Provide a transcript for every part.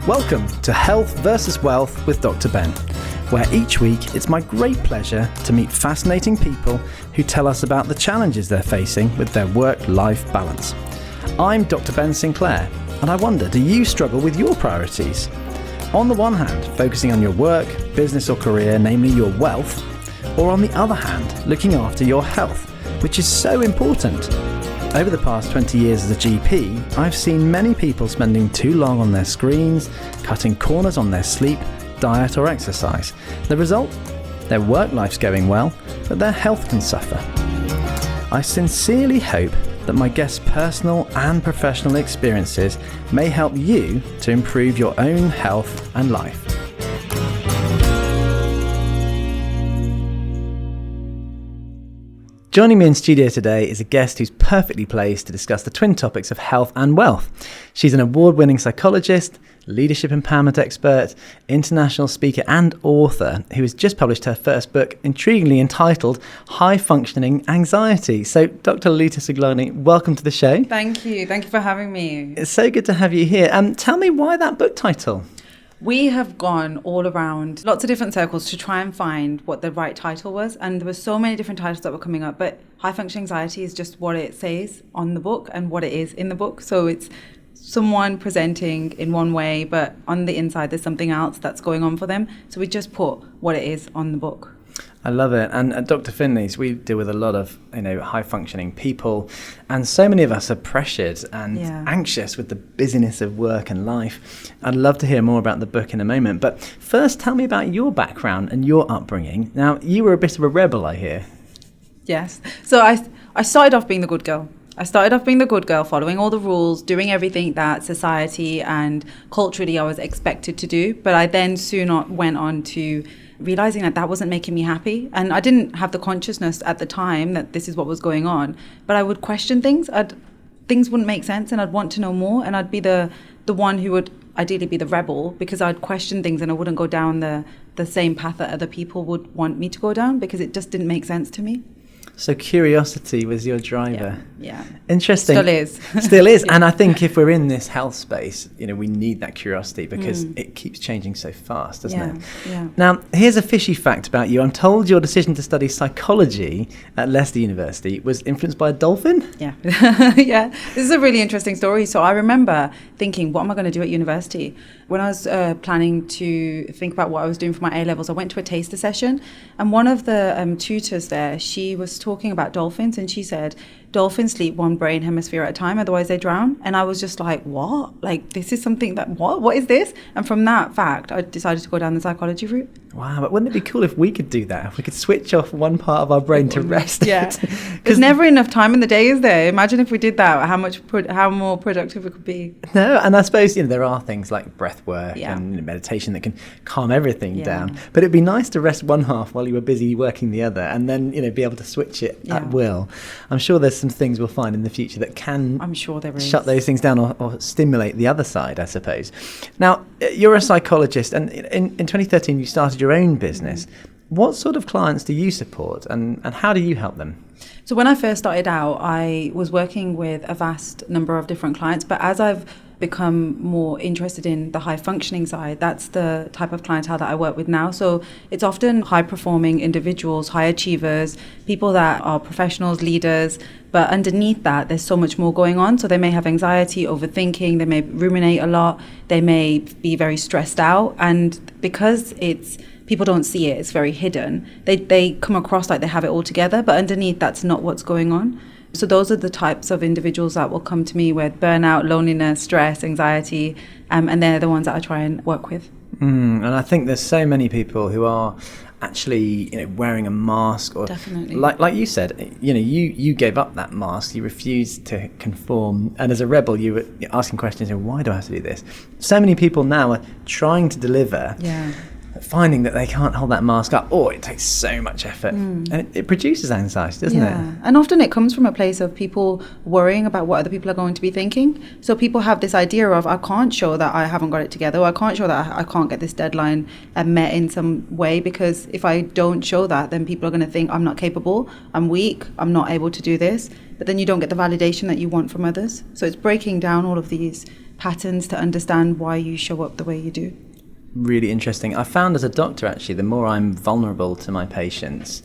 Welcome to Health versus Wealth with Dr. Ben, where each week it's my great pleasure to meet fascinating people who tell us about the challenges they're facing with their work-life balance. I'm Dr. Ben Sinclair, and I wonder, do you struggle with your priorities? On the one hand, focusing on your work, business or career, namely your wealth, or on the other hand, looking after your health, which is so important. Over the past 20 years as a GP, I've seen many people spending too long on their screens, cutting corners on their sleep, diet or exercise. The result? Their work life's going well, but their health can suffer. I sincerely hope that my guests' personal and professional experiences may help you to improve your own health and life. Joining me in studio today is a guest who's perfectly placed to discuss the twin topics of health and wealth. She's an award-winning psychologist, leadership empowerment expert, international speaker and author who has just published her first book, intriguingly entitled High Functioning Anxiety. So, Dr. Lalitaa Suglani, welcome to the show. Thank you. Thank you for having me. It's so good to have you here. Tell me why that book title? We have gone all around lots of different circles to try and find what the right title was. And there were so many different titles that were coming up. But high functioning anxiety is just what it says on the book and what it is in the book. So it's someone presenting in one way, but on the inside, there's something else that's going on for them. So we just put what it is on the book. I love it. And at Dr. Finley's, we deal with a lot of, high-functioning people. And so many of us are pressured and anxious with the busyness of work and life. I'd love to hear more about the book in a moment. But first, tell me about your background and your upbringing. Now, you were a bit of a rebel, I hear. Yes. So I started off being the good girl. Following all the rules, doing everything that society and culturally I was expected to do. But I then soon went on to realizing that wasn't making me happy. And I didn't have the consciousness at the time that this is what was going on. But I would question things. Things wouldn't make sense and I'd want to know more. And I'd be the one who would ideally be the rebel because I'd question things and I wouldn't go down the same path that other people would want me to go down because it just didn't make sense to me. So curiosity was your driver. Yeah. Interesting. Still is. Yeah. And I think if we're in this health space, we need that curiosity because it keeps changing so fast, doesn't it? Yeah. Now, here's a fishy fact about you. I'm told your decision to study psychology at Leicester University was influenced by a dolphin? Yeah. Yeah. This is a really interesting story. So I remember thinking, what am I going to do at university? When I was planning to think about what I was doing for my A-levels, I went to a taster session and one of the tutors there, she was talking about dolphins and she said, dolphins sleep one brain hemisphere at a time, otherwise they drown. And I was just like, what? Like, this is something what is this? And from that fact, I decided to go down the psychology route. Wow, but wouldn't it be cool if we could do that? If we could switch off one part of our brain to rest yeah. There's never enough time in the day, is there? Imagine if we did that, how more productive we could be. No, and I suppose, there are things like breath work and meditation that can calm everything down. But it'd be nice to rest one half while you were busy working the other and then, be able to switch it at will. I'm sure there's some things we'll find in the future that can shut those things down or stimulate the other side, I suppose. Now, you're a psychologist and in 2013 you started your own business. What sort of clients do you support and how do you help them? So when I first started out, I was working with a vast number of different clients, but as I've become more interested in the high functioning side, that's the type of clientele that I work with now. So it's often high performing individuals, high achievers, people that are professionals, leaders, but underneath that there's so much more going on. So they may have anxiety, overthinking, they may ruminate a lot, they may be very stressed out, and because people don't see it, it's very hidden, they come across like they have it all together, but underneath that's not what's going on. So those are the types of individuals that will come to me with burnout, loneliness, stress, anxiety, and they're the ones that I try and work with. And I think there's so many people who are actually wearing a mask or definitely like you said, you gave up that mask, you refused to conform, and as a rebel you were asking questions, why do I have to do this? So many people now are trying to deliver, finding that they can't hold that mask up, or it takes so much effort and it produces anxiety, doesn't it? And often it comes from a place of people worrying about what other people are going to be thinking. So people have this idea of, I can't show that I haven't got it together, or I can't show that I can't get this deadline met in some way, because if I don't show that, then people are going to think I'm not capable, I'm weak, I'm not able to do this. But then you don't get the validation that you want from others. So it's breaking down all of these patterns to understand why you show up the way you do. Really interesting. I found as a doctor, actually, the more I'm vulnerable to my patients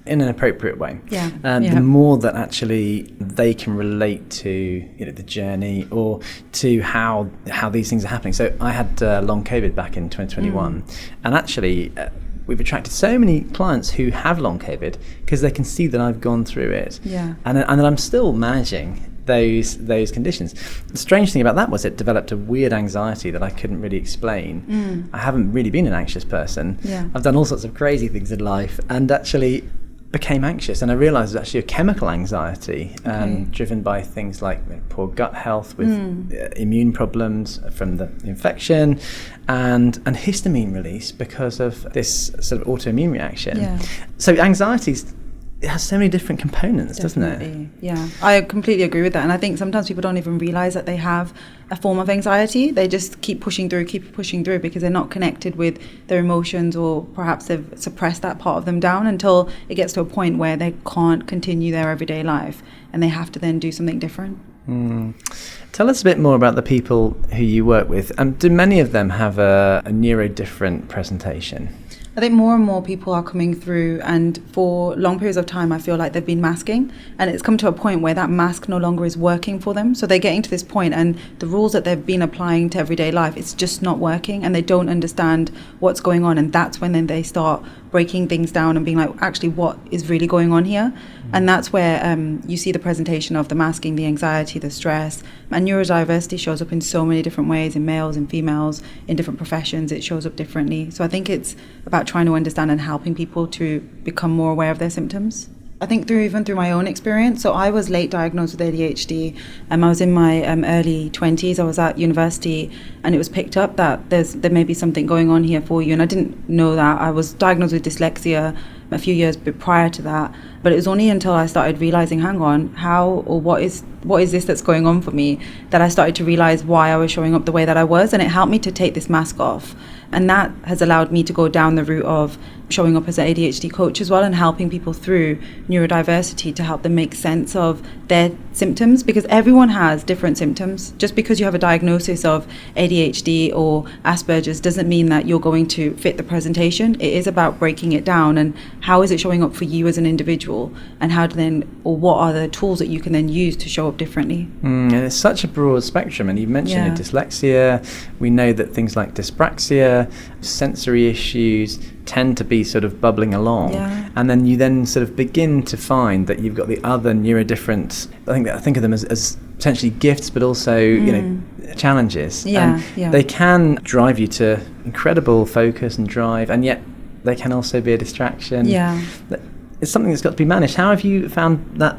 in an appropriate way, the more that actually they can relate to the journey or to how these things are happening. So I had long COVID back in 2021, and actually we've attracted so many clients who have long COVID because they can see that I've gone through it, and that I'm still managing those conditions. The strange thing about that was it developed a weird anxiety that I couldn't really explain. I haven't really been an anxious person. I've done all sorts of crazy things in life, and actually became anxious, and I realized it was actually a chemical anxiety driven by things like poor gut health with immune problems from the infection and histamine release because of this sort of autoimmune reaction. So it has so many different components, doesn't it? Yeah, I completely agree with that. And I think sometimes people don't even realize that they have a form of anxiety. They just keep pushing through because they're not connected with their emotions, or perhaps they've suppressed that part of them down until it gets to a point where they can't continue their everyday life and they have to then do something different. Tell us a bit more about the people who you work with. Do many of them have a neurodifferent presentation? I think more and more people are coming through, and for long periods of time I feel like they've been masking, and it's come to a point where that mask no longer is working for them. So they're getting to this point, and the rules that they've been applying to everyday life, it's just not working, and they don't understand what's going on. And that's when then they start breaking things down and being like, actually, what is really going on here? And that's where you see the presentation of the masking, the anxiety, the stress. And neurodiversity shows up in so many different ways, in males and females, in different professions. It shows up differently. So I think it's about trying to understand and helping people to become more aware of their symptoms. I think through my own experience. So I was late diagnosed with ADHD. I was in my early 20s. I was at university, and it was picked up that there may be something going on here for you. And I didn't know that. I was diagnosed with dyslexia a few years prior to that. But it was only until I started realizing, hang on, what is this that's going on for me, that I started to realize why I was showing up the way that I was. And it helped me to take this mask off. And that has allowed me to go down the route of showing up as an ADHD coach as well, and helping people through neurodiversity to help them make sense of their symptoms, because everyone has different symptoms. Just because you have a diagnosis of ADHD or Asperger's doesn't mean that you're going to fit the presentation. It is about breaking it down and how is it showing up for you as an individual, and what are the tools that you can then use to show up differently. And it's such a broad spectrum, and you mentioned dyslexia. We know that things like dyspraxia, sensory issues tend to be sort of bubbling along, and then you then sort of begin to find that you've got the other neurodifferent. I think of them as potentially gifts, but also challenges. They can drive you to incredible focus and drive, and yet they can also be a distraction. It's something that's got to be managed. How have you found that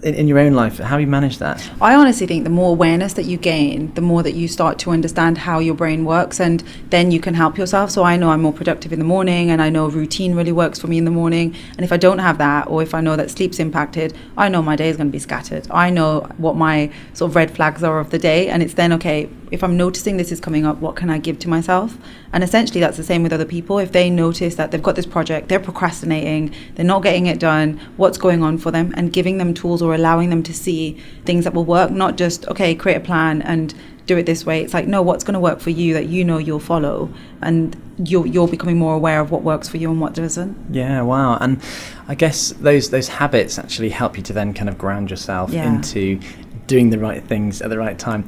in your own life? How have you managed that? I honestly think the more awareness that you gain, the more that you start to understand how your brain works, and then you can help yourself. So I know I'm more productive in the morning, and I know routine really works for me in the morning. And if I don't have that, or if I know that sleep's impacted, I know my day is going to be scattered. I know what my sort of red flags are of the day, and it's then, okay, if I'm noticing this is coming up, what can I give to myself? And essentially that's the same with other people. If they notice that they've got this project, they're procrastinating, they're not getting it done, what's going on for them, and giving them tools or allowing them to see things that will work, not just, okay, create a plan and do it this way. It's like, no, what's going to work for you that you know you'll follow, and you're becoming more aware of what works for you and what doesn't. Yeah, wow. And I guess those habits actually help you to then kind of ground yourself into doing the right things at the right time.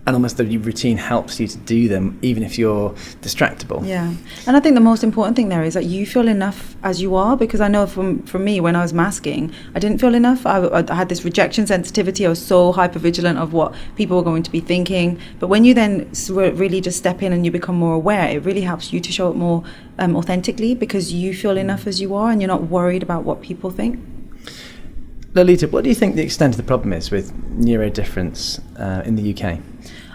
And almost the routine helps you to do them, even if you're distractible. Yeah. And I think the most important thing there is that you feel enough as you are, because I know for me, when I was masking, I didn't feel enough. I had this rejection sensitivity. I was so hypervigilant of what people were going to be thinking. But when you then really just step in and you become more aware, it really helps you to show up more authentically, because you feel enough as you are and you're not worried about what people think. Lalita, what do you think the extent of the problem is with neurodifference in the UK?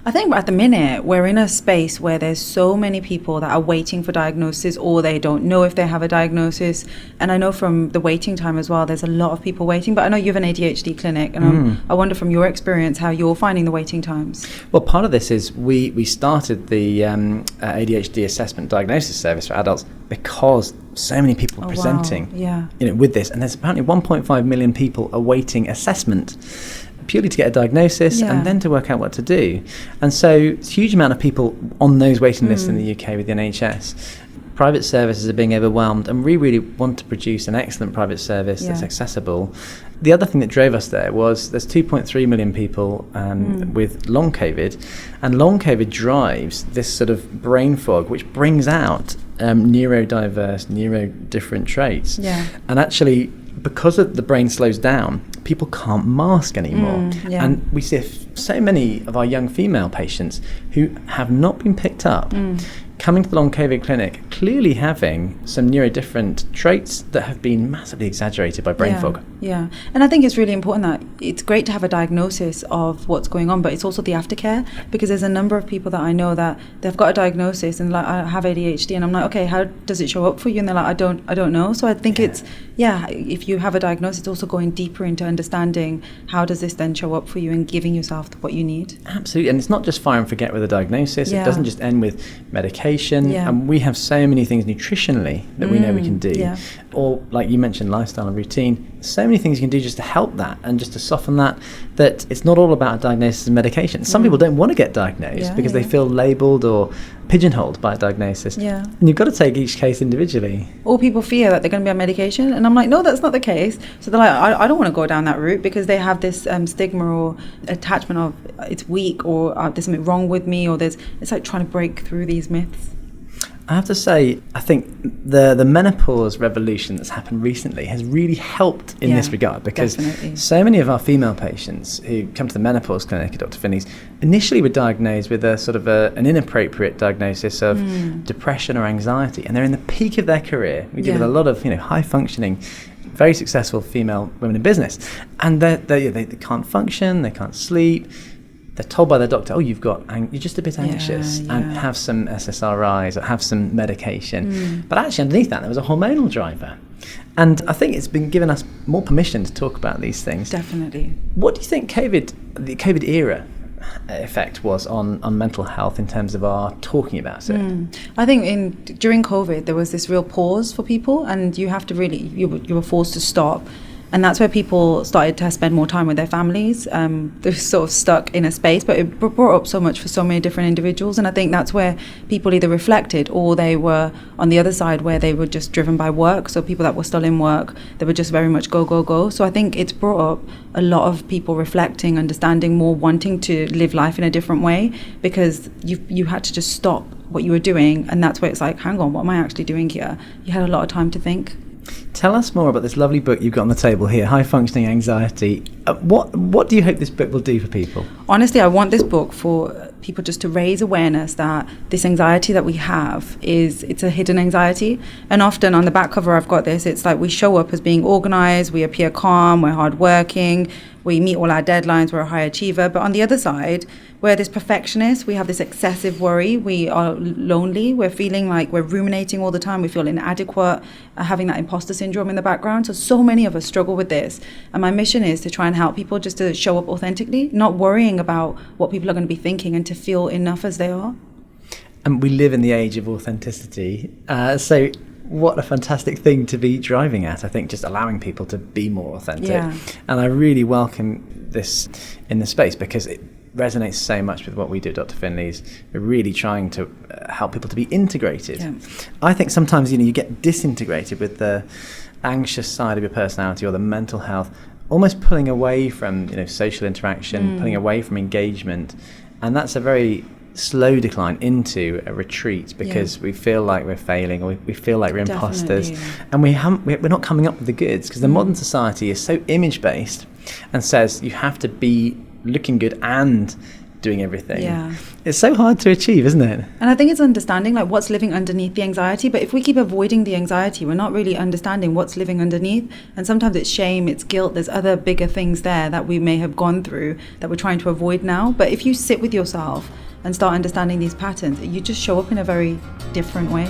I think at the minute we're in a space where there's so many people that are waiting for diagnosis, or they don't know if they have a diagnosis. And I know from the waiting time as well, there's a lot of people waiting. But I know you have an ADHD clinic, and I wonder from your experience how you're finding the waiting times. Well, part of this is we started the ADHD assessment diagnosis service for adults because so many people are presenting with this, and there's apparently 1.5 million people awaiting assessment. purely to get a diagnosis and then to work out what to do. And so it's a huge amount of people on those waiting lists in the UK with the NHS. Private services are being overwhelmed, and we really want to produce an excellent private service that's accessible. The other thing that drove us there was there's 2.3 million people with long COVID, and long COVID drives this sort of brain fog, which brings out neurodiverse, neurodifferent traits. And actually, because the brain slows down, people can't mask anymore. And we see so many of our young female patients who have not been picked up coming to the long COVID clinic, clearly having some neurodifferent traits that have been massively exaggerated by brain fog. Yeah, and I think it's really important that it's great to have a diagnosis of what's going on, but it's also the aftercare, because there's a number of people that I know that they've got a diagnosis and like, I have ADHD, and I'm like, okay, how does it show up for you? And they're like, I don't know. So I think it's, if you have a diagnosis, it's also going deeper into understanding how does this then show up for you and giving yourself what you need. Absolutely, and it's not just fire and forget with a diagnosis. It doesn't just end with medication. And we have so many things nutritionally that we know we can do. Or like you mentioned, lifestyle and routine. So many things you can do just to help that and just to soften that it's not all about diagnosis and medication. Some people don't want to get diagnosed because they feel labelled or pigeonholed by a diagnosis. And you've got to take each case individually. Or people fear that they're going to be on medication, and I'm like, no, that's not the case. So they're like, I don't want to go down that route, because they have this stigma or attachment of it's weak, or there's something wrong with me, or it's like trying to break through these myths. I have to say, I think the menopause revolution that's happened recently has really helped in this regard, because so many of our female patients who come to the menopause clinic at Dr. Finley's initially were diagnosed with a sort of an inappropriate diagnosis of depression or anxiety, and they're in the peak of their career. We deal with a lot of high functioning, very successful female women in business, and they can't function, they can't sleep. They're told by their doctor, you're just a bit anxious, and have some SSRIs or have some medication. But actually underneath that, there was a hormonal driver. And I think it's been given us more permission to talk about these things. Definitely. What do you think the COVID era effect was on mental health in terms of our talking about it? I think during COVID, there was this real pause for people, and you have to really, you were forced to stop. And that's where people started to spend more time with their families. They're sort of stuck in a space, but it brought up so much for so many different individuals. And I think that's where people either reflected, or they were on the other side where they were just driven by work. So people that were still in work, they were just very much go, go, go. So I think it's brought up a lot of people reflecting, understanding more, wanting to live life in a different way, because you had to just stop what you were doing. And that's where it's like, hang on, what am I actually doing here? You had a lot of time to think. Tell us more about this lovely book you've got on the table here, High Functioning Anxiety. What do you hope this book will do for people? Honestly, I want this book for people just to raise awareness that this anxiety that we have it's a hidden anxiety. And often on the back cover, I've got this, it's like we show up as being organized, we appear calm, we're hardworking, we meet all our deadlines, we're a high achiever. But on the other side, we're this perfectionist, we have this excessive worry, we are lonely, we're feeling like we're ruminating all the time, we feel inadequate, having that imposter syndrome in the background. So many of us struggle with this. And my mission is to try and help people just to show up authentically, not worrying about what people are going to be thinking, and to feel enough as they are. And we live in the age of authenticity. So what a fantastic thing to be driving at, I think, just allowing people to be more authentic. And I really welcome this in the space, because it resonates so much with what we do at Dr. Finley's. We're really trying to help people to be integrated. I think sometimes you get disintegrated with the anxious side of your personality or the mental health, almost pulling away from social interaction, pulling away from engagement, and that's a very slow decline into a retreat, because we feel like we're failing, or we feel like we're imposters, and we're not coming up with the goods, because the modern society is so image based and says you have to be looking good and doing everything. It's so hard to achieve, isn't it? And I think it's understanding like what's living underneath the anxiety. But if we keep avoiding the anxiety, we're not really understanding what's living underneath. And sometimes it's shame, it's guilt, there's other bigger things there that we may have gone through that we're trying to avoid now. But if you sit with yourself and start understanding these patterns, you just show up in a very different way.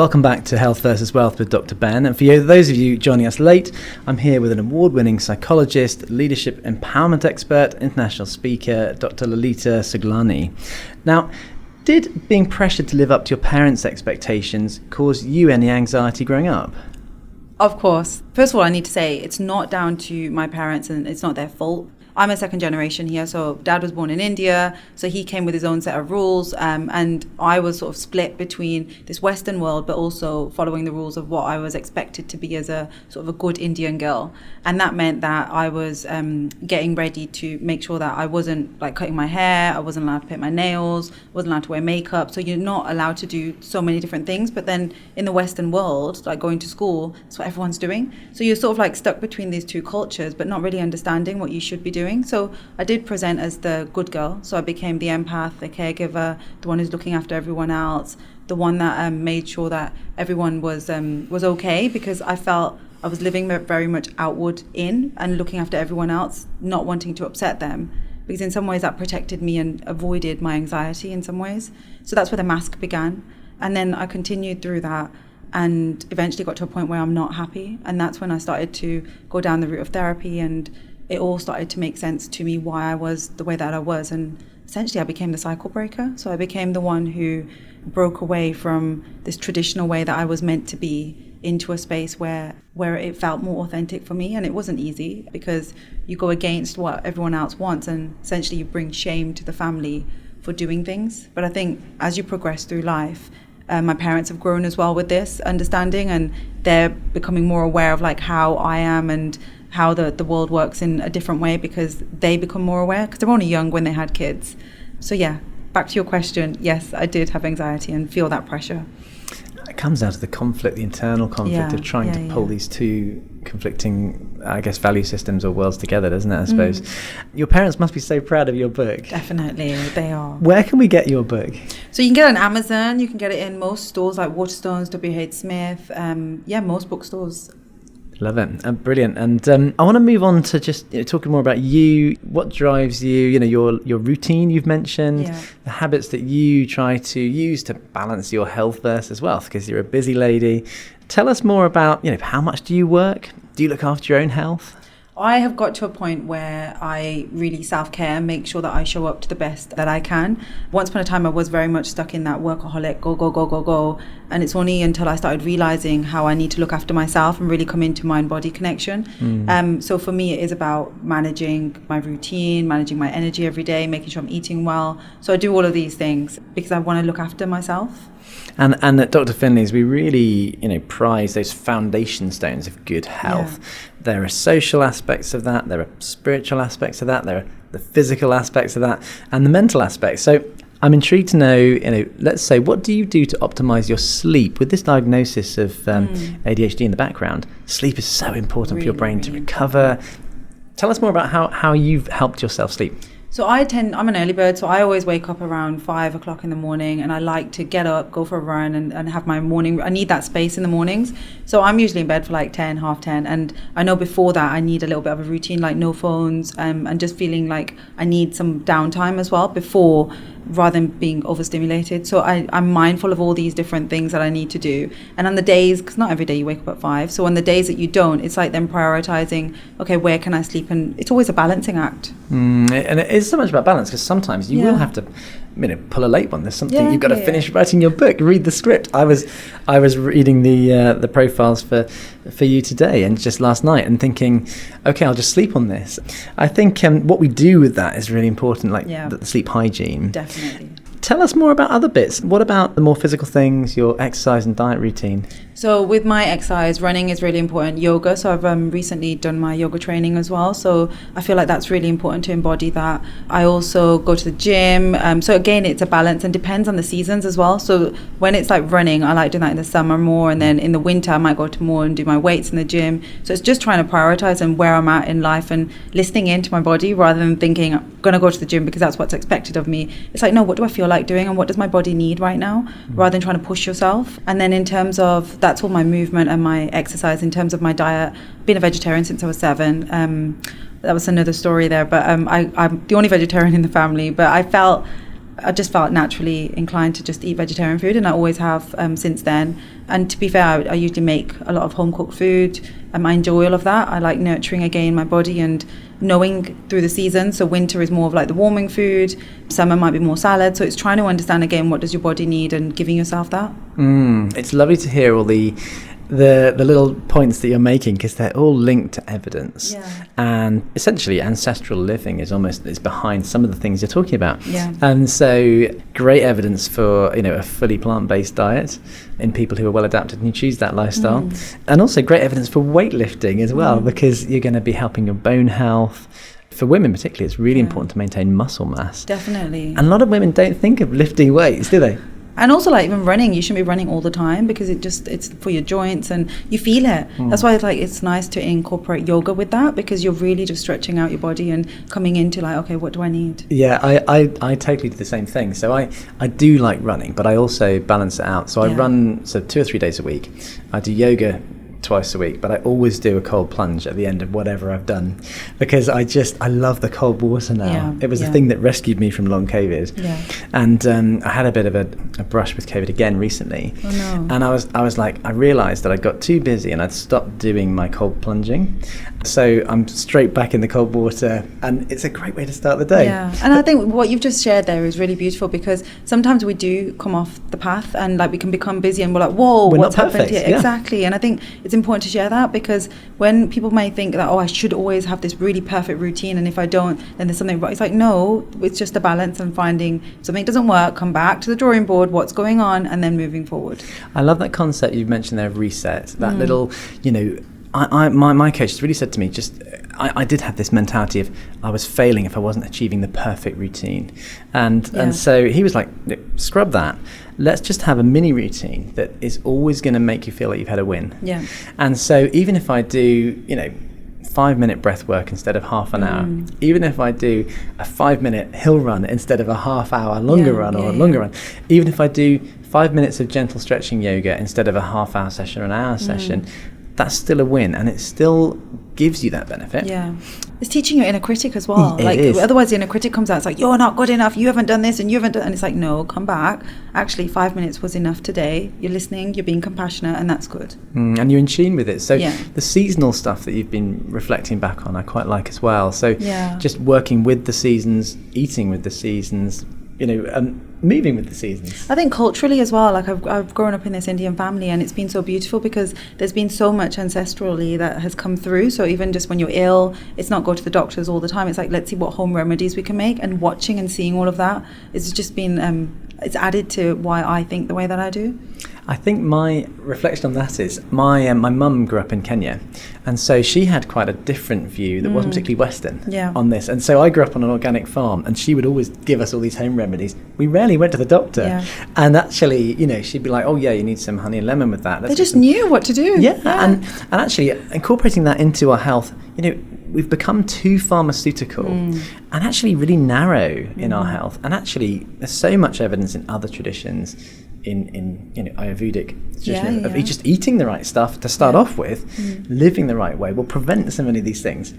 Welcome back to Health versus Wealth with Dr. Ben. And for those of you joining us late, I'm here with an award-winning psychologist, leadership empowerment expert, international speaker, Dr. Lalitaa Suglani. Now, did being pressured to live up to your parents' expectations cause you any anxiety growing up? Of course. First of all, I need to say it's not down to my parents and it's not their fault. I'm a second generation here, so dad was born in India, so he came with his own set of rules, and I was sort of split between this Western world, but also following the rules of what I was expected to be as a sort of a good Indian girl. And that meant that I was getting ready to make sure that I wasn't like cutting my hair, I wasn't allowed to paint my nails, wasn't allowed to wear makeup, so you're not allowed to do so many different things. But then in the Western world, like going to school, that's what everyone's doing. So you're sort of like stuck between these two cultures, but not really understanding what you should be doing. So I did present as the good girl. So I became the empath, the caregiver, the one who's looking after everyone else, the one that made sure that everyone was okay, because I felt I was living very much outward in and looking after everyone else, not wanting to upset them. Because in some ways that protected me and avoided my anxiety in some ways. So that's where the mask began. And then I continued through that and eventually got to a point where I'm not happy. And that's when I started to go down the route of therapy, and it all started to make sense to me why I was the way that I was. And essentially I became the cycle breaker. So I became the one who broke away from this traditional way that I was meant to be into a space where it felt more authentic for me. And it wasn't easy because you go against what everyone else wants, and essentially you bring shame to the family for doing things. But I think as you progress through life, my parents have grown as well with this understanding, and they're becoming more aware of like how I am and how the world works in a different way, because they become more aware because they're only young when they had kids. So yeah, back to your question, yes, I did have anxiety and feel that pressure. It comes down to the conflict, the internal conflict of trying to pull these two conflicting, I guess, value systems or worlds together, doesn't it, I suppose? Your parents must be so proud of your book. Definitely, they are. Where can we get your book? So you can get it on Amazon, you can get it in most stores like Waterstones, WH Smith, most bookstores. Love it. Brilliant. And I want to move on to just talking more about you, what drives you, your routine you've mentioned, the habits that you try to use to balance your health versus wealth, because you're a busy lady. Tell us more about, how much do you work? Do you look after your own health? I have got to a point where I really self-care and make sure that I show up to the best that I can. Once upon a time, I was very much stuck in that workaholic, go, go, go, go, go. And it's only until I started realizing how I need to look after myself and really come into mind-body connection. So for me, it is about managing my routine, managing my energy every day, making sure I'm eating well. So I do all of these things because I want to look after myself. And at Dr. Finley's, we really, prize those foundation stones of good health. There are social aspects of that, there are spiritual aspects of that, there are the physical aspects of that, and the mental aspects. So I'm intrigued to know, let's say, what do you do to optimize your sleep? With this diagnosis of ADHD in the background, sleep is so important for your brain to recover. Tell us more about how you've helped yourself sleep. So I'm an early bird, so I always wake up around 5 o'clock in the morning, and I like to get up, go for a run and have my morning. I need that space in the mornings. So I'm usually in bed for like 10, half 10. And I know before that I need a little bit of a routine, like no phones, and just feeling like I need some downtime as well before, rather than being overstimulated. So I'm mindful of all these different things that I need to do. And on the days, because not every day you wake up at 5, so on the days that you don't, it's like then prioritizing, okay, where can I sleep? And it's always a balancing act. And it is so much about balance, because sometimes you will have to pull a late one. There's something you've got to finish writing your book, read the script. I was reading the profiles for you today and just last night and thinking, okay, I'll just sleep on this. I think what we do with that is really important, like the sleep hygiene. Definitely. Tell us more about other bits. What about the more physical things, your exercise and diet routine? So with my exercise, running is really important. Yoga, so I've recently done my yoga training as well. So I feel like that's really important to embody that. I also go to the gym. So again, it's a balance and depends on the seasons as well. So when it's like running, I like doing that in the summer more. And then in the winter, I might go to more and do my weights in the gym. So it's just trying to prioritize and where I'm at in life and listening into my body rather than thinking I'm going to go to the gym because that's what's expected of me. It's like, no, what do I feel like doing and what does my body need right now, rather than trying to push yourself. And then in terms of, that's all my movement and my exercise. In terms of my diet, I've been a vegetarian since I was 7. That was another story there, but I'm the only vegetarian in the family. But I felt I just felt naturally inclined to just eat vegetarian food, and I always have since then. And to be fair, I usually make a lot of home cooked food. I enjoy all of that. I like nurturing again my body and knowing through the season. So winter is more of like the warming food, summer might be more salad. So it's trying to understand again, what does your body need, and giving yourself that. It's lovely to hear all the little points that you're making, because they're all linked to evidence. And essentially ancestral living is behind some of the things you're talking about. And so great evidence for a fully plant-based diet in people who are well adapted and who choose that lifestyle. And also great evidence for weightlifting as well, because you're going to be helping your bone health. For women particularly, it's really important to maintain muscle mass. Definitely. And a lot of women don't think of lifting weights, do they? And also, like, even running, you shouldn't be running all the time, because it's for your joints and you feel it. That's why it's nice to incorporate yoga with that, because you're really just stretching out your body and coming into like, okay, what do I need? Yeah, I totally do the same thing. So I do like running, but I also balance it out. So I run 2 or 3 days a week. I do yoga twice a week, but I always do a cold plunge at the end of whatever I've done, because I love the cold water now. It was the thing that rescued me from long COVID. And I had a bit of a brush with COVID again recently. And I was like, I realized that I got too busy and I'd stopped doing my cold plunging, so I'm straight back in the cold water, and it's a great way to start the day. And I think what you've just shared there is really beautiful, because sometimes we do come off the path and like we can become busy and we're like, whoa, what's happened here? Exactly. And I think it's important to share that, because when people may think that, I should always have this really perfect routine, and if I don't, then there's something wrong. It's like, no, it's just a balance, and finding something doesn't work, come back to the drawing board, what's going on, and then moving forward. I love that concept you've mentioned there of reset, that little, my coach has really said to me, I did have this mentality of I was failing if I wasn't achieving the perfect routine. And so he was like, scrub that. Let's just have a mini routine that is always going to make you feel like you've had a win. And so even if I do, 5-minute breath work instead of half an hour, even if I do a 5-minute hill run instead of a half-hour longer run or a longer run, even if I do 5 minutes of gentle stretching yoga instead of a half-hour session or an hour session, that's still a win, and it still gives you that benefit. It's teaching your inner critic as well. It is. Otherwise the inner critic comes out, it's like, you're not good enough, you haven't done this and you haven't done, and it's like, no, come back. Actually, 5 minutes was enough today. You're listening, you're being compassionate, and that's good. And you're in tune with it. So the seasonal stuff that you've been reflecting back on, I quite like as well. So just working with the seasons, eating with the seasons, moving with the seasons. I think culturally as well, like I've grown up in this Indian family, and it's been so beautiful because there's been so much ancestrally that has come through. So even just when you're ill, it's not go to the doctors all the time. It's like, let's see what home remedies we can make, and watching and seeing all of that, it's just been it's added to why I think the way that I do. I think my reflection on that is my mum grew up in Kenya, and so she had quite a different view that wasn't particularly Western on this. And so I grew up on an organic farm, and she would always give us all these home remedies. We rarely went to the doctor, and actually, she'd be like, "Oh yeah, you need some honey and lemon with that." They just knew what to do. And actually incorporating that into our health, we've become too pharmaceutical and actually really narrow in our health. And actually, there's so much evidence in other traditions, in Ayurvedic tradition of just eating the right stuff to start off with, living the right way will prevent so many of these things.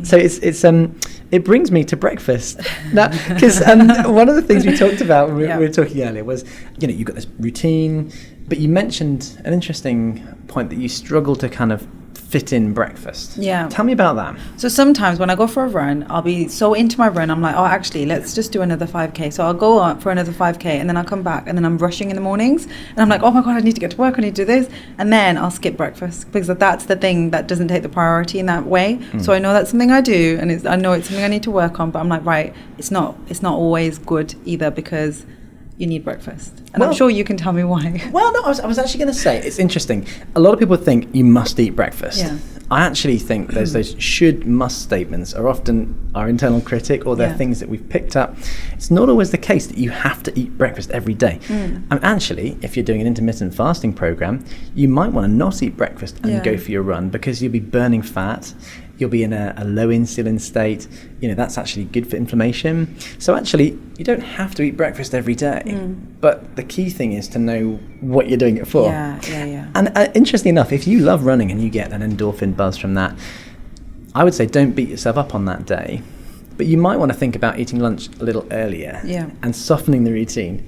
So it brings me to breakfast now, because one of the things we talked about when we were talking earlier was you've got this routine, but you mentioned an interesting point that you struggle to kind of fit in breakfast. Tell me about that. So sometimes when I go for a run, I'll be so into my run, I'm like, oh, actually, let's just do another 5K. So I'll go out for another 5K, and then I'll come back, and then I'm rushing in the mornings, and I'm like, oh my God, I need to get to work, I need to do this. And then I'll skip breakfast, because that's the thing that doesn't take the priority in that way. So I know that's something I do, and I know it's something I need to work on, but I'm like, right, it's not always good either, because you need breakfast. And I'm sure you can tell me why. Well, no, I was actually going to say, it's interesting. A lot of people think you must eat breakfast. I actually think those should must statements are often our internal critic, or they're things that we've picked up. It's not always the case that you have to eat breakfast every day. And actually, if you're doing an intermittent fasting program, you might want to not eat breakfast and go for your run, because you'll be burning fat. You'll be in a low insulin state. That's actually good for inflammation. So actually, you don't have to eat breakfast every day. But the key thing is to know what you're doing it for. And interestingly enough, if you love running and you get an endorphin buzz from that, I would say don't beat yourself up on that day, But you might want to think about eating lunch a little earlier and softening the routine.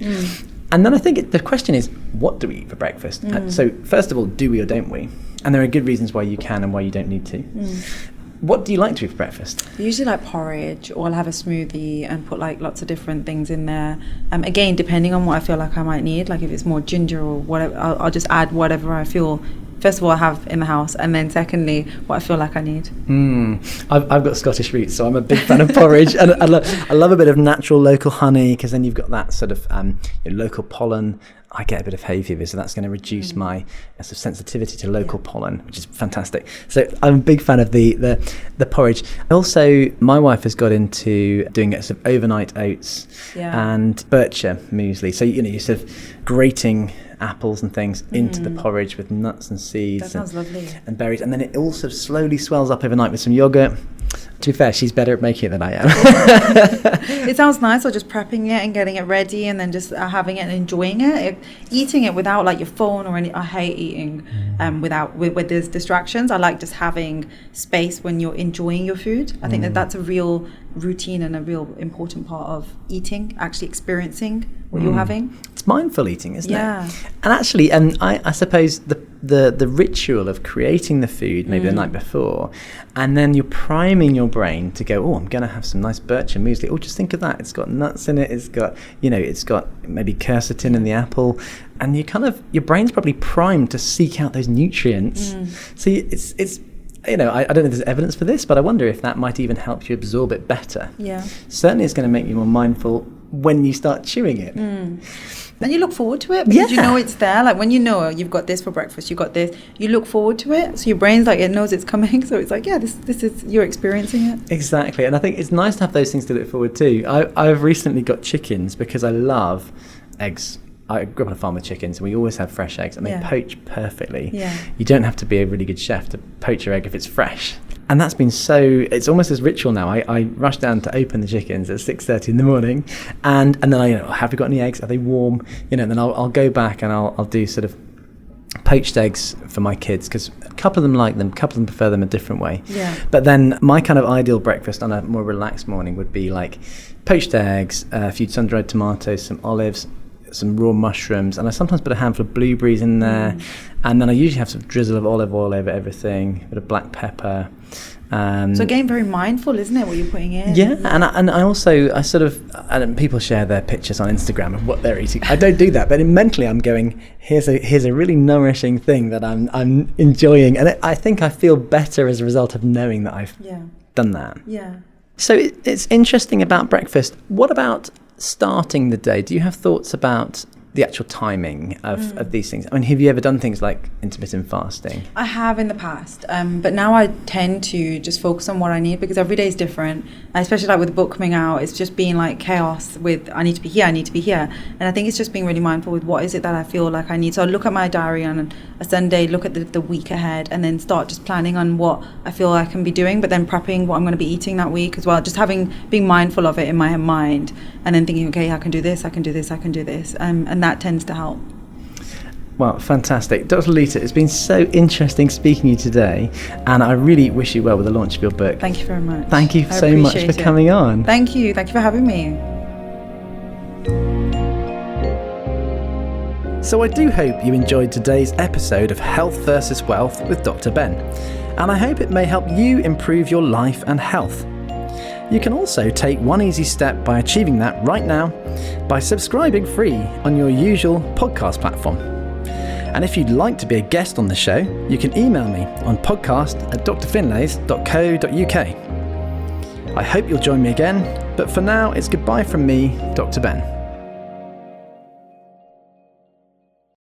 And then I think the question is, what do we eat for breakfast? So first of all, do we or don't we? And there are good reasons why you can and why you don't need to. What do you like to eat for breakfast? I usually like porridge, or I'll have a smoothie and put like lots of different things in there. Again, depending on what I feel like I might need, like if it's more ginger or whatever, I'll just add whatever I feel, first of all, I have in the house, and then secondly, what I feel like I need. I've got Scottish roots, so I'm a big fan of porridge. And I love a bit of natural local honey, because then you've got that sort of local pollen. I get a bit of hay fever, so that's going to reduce my sort of sensitivity to local pollen, which is fantastic. So I'm a big fan of the porridge. Also, my wife has got into doing sort of overnight oats and bircher muesli. So you're sort of grating apples and things into the porridge with nuts and seeds. That sounds lovely. And berries, and then it all sort of slowly swells up overnight with some yogurt. To be fair, she's better at making it than I am. It sounds nice, or just prepping it and getting it ready and then just having it and enjoying it. Eating it without like your phone or any. I hate eating with there's distractions. I like just having space when you're enjoying your food. I think that's a real routine and a real important part of eating, actually experiencing what you're having. It's mindful eating, isn't it? And actually, I suppose the ritual of creating the food maybe the night before, and then you're priming your brain to go, oh, I'm going to have some nice bircher muesli. Oh, just think of that. It's got nuts in it. It's got maybe quercetin in the apple. And your brain's probably primed to seek out those nutrients. So it's I don't know if there's evidence for this, but I wonder if that might even help you absorb it better. Certainly it's going to make you more mindful when you start chewing it. And you look forward to it, because you know it's there. Like when you know you've got this for breakfast, you've got this, you look forward to it. So your brain's like, it knows it's coming. So it's like, this is, you're experiencing it. Exactly. And I think it's nice to have those things to look forward to. I've recently got chickens because I love eggs. I grew up on a farm with chickens, and we always have fresh eggs, and they poach perfectly. You don't have to be a really good chef to poach your egg if it's fresh. And that's been it's almost this ritual now. I rush down to open the chickens at 6:30 in the morning, and then have we got any eggs? Are they warm? And then I'll go back and I'll do sort of poached eggs for my kids, because a couple of them like them, a couple of them prefer them a different way. But then my kind of ideal breakfast on a more relaxed morning would be like poached eggs, a few sun-dried tomatoes, some olives, some raw mushrooms, and I sometimes put a handful of blueberries in there, and then I usually have some drizzle of olive oil over everything, a bit of black pepper. So again, very mindful, isn't it, what you're putting in? And I also people share their pictures on Instagram of what they're eating. I don't do that, but mentally I'm going, here's a really nourishing thing that I'm enjoying, and I think I feel better as a result of knowing that I've done that. So it's interesting about breakfast. What about starting the day? Do you have thoughts about the actual timing of these things? I mean, have you ever done things like intermittent fasting? I have in the past, but now I tend to just focus on what I need, because every day is different. Especially like with the book coming out, it's just being like chaos with I need to be here. And I think it's just being really mindful with what is it that I feel like I need. So I look at my diary on a Sunday, look at the week ahead, and then start just planning on what I feel I can be doing, but then prepping what I'm going to be eating that week as well. Just being mindful of it in my mind, and then thinking, okay, I can do this, and that tends to help. Well, fantastic. Dr. Lalitaa, it's been so interesting speaking to you today, and I really wish you well with the launch of your book. Thank you very much. Thank you so much for coming on. Thank you for having me. So I do hope you enjoyed today's episode of Health versus Wealth with Dr. Ben, and I hope it may help you improve your life and health. You can also take one easy step by achieving that right now by subscribing free on your usual podcast platform. And if you'd like to be a guest on the show, you can email me on podcast@drfinlays.co.uk. I hope you'll join me again, but for now it's goodbye from me, Dr. Ben.